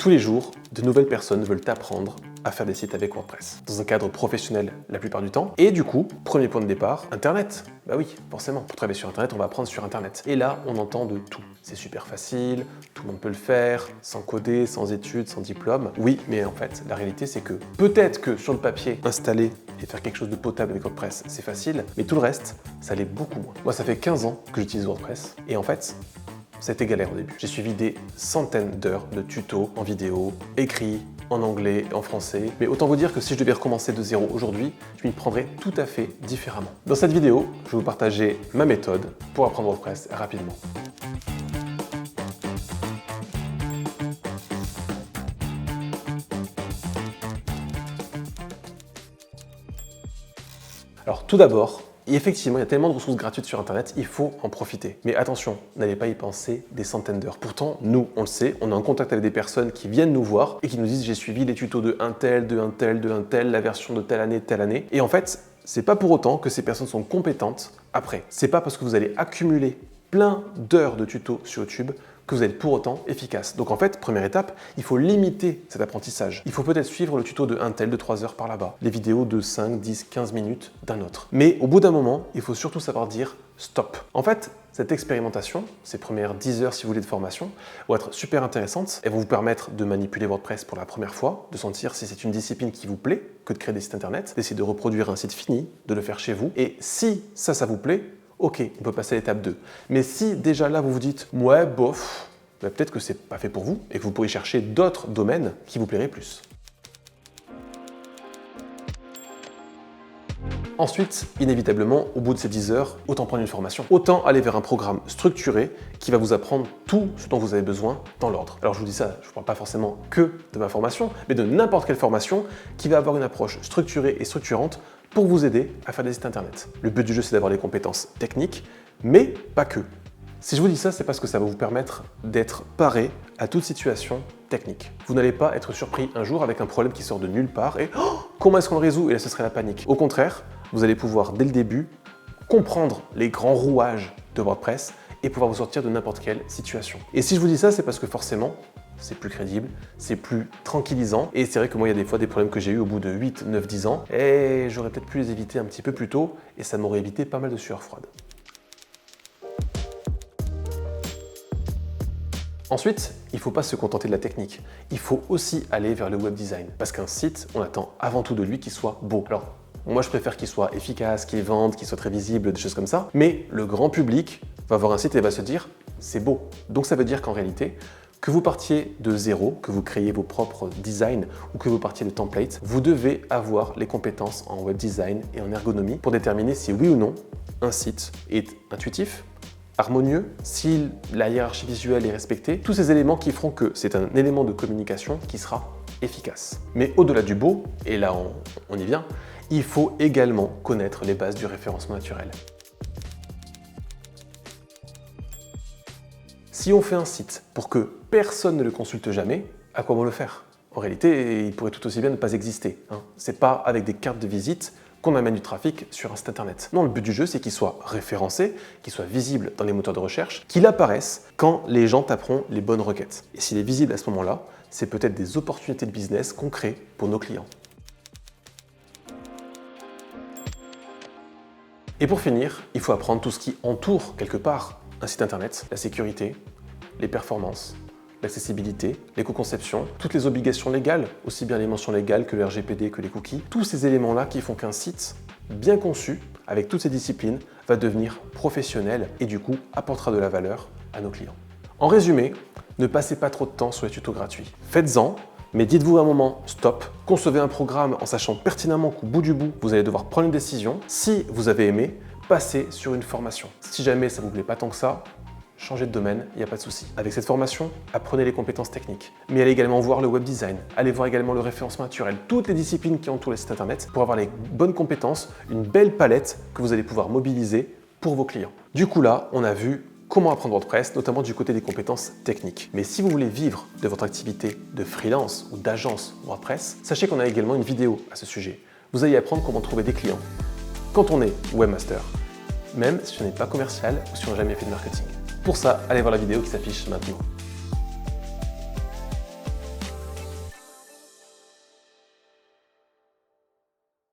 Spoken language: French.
Tous les jours, de nouvelles personnes veulent apprendre à faire des sites avec WordPress, dans un cadre professionnel la plupart du temps. Et du coup, premier point de départ, Internet. Bah oui, forcément, pour travailler sur Internet, on va apprendre sur Internet. Et là, on entend de tout. C'est super facile, tout le monde peut le faire, sans coder, sans études, sans diplôme. Oui, mais en fait, la réalité, c'est que peut-être que sur le papier, installer et faire quelque chose de potable avec WordPress, c'est facile, mais tout le reste, ça l'est beaucoup moins. Moi, ça fait 15 ans que j'utilise WordPress, et en fait, c'était galère au début. J'ai suivi des centaines d'heures de tutos en vidéo, écrits, en anglais, en français. Mais autant vous dire que si je devais recommencer de zéro aujourd'hui, je m'y prendrais tout à fait différemment. Dans cette vidéo, je vais vous partager ma méthode pour apprendre WordPress rapidement. Alors tout d'abord, et effectivement, il y a tellement de ressources gratuites sur Internet, il faut en profiter. Mais attention, n'allez pas y penser des centaines d'heures. Pourtant, nous, on le sait, on est en contact avec des personnes qui viennent nous voir et qui nous disent « j'ai suivi les tutos de un tel, de un tel, de un tel, la version de telle année, de telle année ». Et en fait, c'est pas pour autant que ces personnes sont compétentes après. C'est pas parce que vous allez accumuler plein d'heures de tutos sur YouTube que vous êtes pour autant efficace. Donc en fait, première étape, il faut limiter cet apprentissage. Il faut peut-être suivre le tuto de un tel de 3 heures par là-bas, les vidéos de 5, 10, 15 minutes d'un autre. Mais au bout d'un moment, il faut surtout savoir dire stop. En fait, cette expérimentation, ces premières 10 heures si vous voulez de formation, vont être super intéressantes. Elles vont vous permettre de manipuler WordPress pour la première fois, de sentir si c'est une discipline qui vous plaît que de créer des sites internet, d'essayer de reproduire un site fini, de le faire chez vous. Et si ça vous plaît, ok, on peut passer à l'étape 2. Mais si déjà là vous vous dites « ouais, bof », bah peut-être que c'est pas fait pour vous et que vous pourriez chercher d'autres domaines qui vous plairaient plus. Ensuite, inévitablement, au bout de ces 10 heures, autant prendre une formation. Autant aller vers un programme structuré qui va vous apprendre tout ce dont vous avez besoin dans l'ordre. Alors je vous dis ça, je ne parle pas forcément que de ma formation, mais de n'importe quelle formation qui va avoir une approche structurée et structurante pour vous aider à faire des sites internet. Le but du jeu, c'est d'avoir des compétences techniques, mais pas que. Si je vous dis ça, c'est parce que ça va vous permettre d'être paré à toute situation technique. Vous n'allez pas être surpris un jour avec un problème qui sort de nulle part et comment est-ce qu'on le résout? Et là, ce serait la panique. Au contraire, vous allez pouvoir, dès le début, comprendre les grands rouages de WordPress et pouvoir vous sortir de n'importe quelle situation. Et si je vous dis ça, c'est parce que forcément, c'est plus crédible, c'est plus tranquillisant. Et c'est vrai que moi, il y a des fois des problèmes que j'ai eu au bout de 8, 9, 10 ans. Et j'aurais peut-être pu les éviter un petit peu plus tôt et ça m'aurait évité pas mal de sueur froide. Ensuite, il ne faut pas se contenter de la technique. Il faut aussi aller vers le web design. Parce qu'un site, on attend avant tout de lui qu'il soit beau. Alors, moi, je préfère qu'il soit efficace, qu'il vende, qu'il soit très visible, des choses comme ça. Mais le grand public va voir un site et va se dire « c'est beau ». Donc ça veut dire qu'en réalité, que vous partiez de zéro, que vous créiez vos propres designs ou que vous partiez de templates, vous devez avoir les compétences en web design et en ergonomie pour déterminer si oui ou non un site est intuitif, harmonieux, si la hiérarchie visuelle est respectée, tous ces éléments qui feront que c'est un élément de communication qui sera efficace. Mais au-delà du beau, et là on y vient, il faut également connaître les bases du référencement naturel. Si on fait un site pour que personne ne le consulte jamais, à quoi bon le faire? En réalité, il pourrait tout aussi bien ne pas exister. C'est pas avec des cartes de visite qu'on amène du trafic sur un site internet. Non, le but du jeu, c'est qu'il soit référencé, qu'il soit visible dans les moteurs de recherche, qu'il apparaisse quand les gens taperont les bonnes requêtes. Et s'il est visible à ce moment-là, c'est peut-être des opportunités de business qu'on crée pour nos clients. Et pour finir, il faut apprendre tout ce qui entoure quelque part un site internet, la sécurité, les performances, l'accessibilité, l'éco-conception, toutes les obligations légales, aussi bien les mentions légales que le RGPD, que les cookies, tous ces éléments-là qui font qu'un site bien conçu, avec toutes ces disciplines, va devenir professionnel et du coup apportera de la valeur à nos clients. En résumé, ne passez pas trop de temps sur les tutos gratuits. Faites-en, mais dites-vous à un moment stop, concevez un programme en sachant pertinemment qu'au bout du bout, vous allez devoir prendre une décision. Si vous avez aimé, passez sur une formation. Si jamais ça ne vous plaît pas tant que ça, changez de domaine, il n'y a pas de souci. Avec cette formation, apprenez les compétences techniques. Mais allez également voir le web design, allez voir également le référencement naturel, toutes les disciplines qui entourent les sites internet pour avoir les bonnes compétences, une belle palette que vous allez pouvoir mobiliser pour vos clients. Du coup là, on a vu comment apprendre WordPress, notamment du côté des compétences techniques. Mais si vous voulez vivre de votre activité de freelance ou d'agence WordPress, sachez qu'on a également une vidéo à ce sujet. Vous allez apprendre comment trouver des clients quand on est webmaster, même si on n'est pas commercial ou si on n'a jamais fait de marketing. Pour ça, allez voir la vidéo qui s'affiche maintenant.